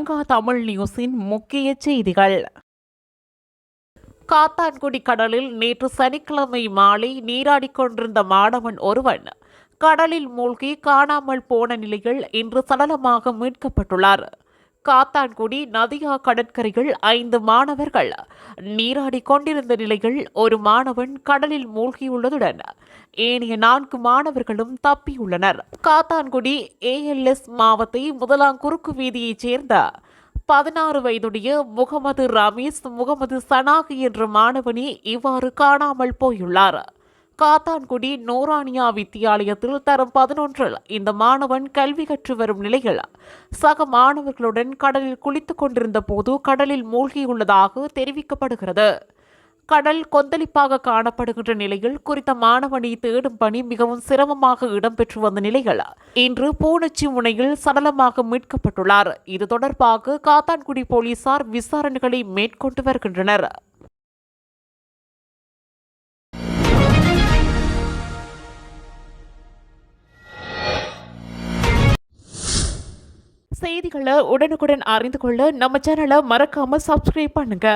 லங்கா தமிழ் நியூஸின் முக்கிய செய்திகள். காத்தான்குடி கடலில் நேற்று சனிக்கிழமை மாலை நீராடிக் கொண்டிருந்த மாணவன் ஒருவன் கடலில் மூழ்கி காணாமல் போன நிலையில் இன்று சடலமாக மீட்கப்பட்டுள்ளார். காத்தான்குடி நதியா கடற்கரையில் 5 மாணவர்கள் நீராடிக் கொண்டிருந்த நிலையில் ஒரு மாணவன் கடலில் மூழ்கியுள்ளதுடன் ஏனைய 4 மாணவர்களும் தப்பியுள்ளனர். காத்தான்குடி ALS மாவட்ட முதலாம் குறுக்கு வீதியைச் சேர்ந்த 16 வயதுடைய முகமது ரமீஸ் முகமது சனாகி என்ற மாணவனே இவ்வாறு காணாமல் போயுள்ளார். காத்தான்குடி நூரானியா வித்தியாலயத்தில் தரம் 11 இந்த மாணவன் கல்வி கற்று வரும் நிலையில் சக மாணவர்களுடன் கடலில் குளித்துக் கொண்டிருந்த போது கடலில் மூழ்கியுள்ளதாக தெரிவிக்கப்படுகிறது. கடல் கொந்தளிப்பாக காணப்படுகின்ற நிலையில் குறித்த மாணவனை தேடும் பணி மிகவும் சிரமமாக இடம்பெற்று வந்த நிலையில் இன்று பூனச்சி முனையில் சடலமாக மீட்கப்பட்டுள்ளார். இது தொடர்பாக காத்தான்குடி போலீசார் விசாரணைகளை மேற்கொண்டு வருகின்றனர். செய்திகளை உடனுக்குடன் அறிந்து கொள்ள நம்ம சேனலை மறக்காம சப்ஸ்கிரைப் பண்ணுங்க.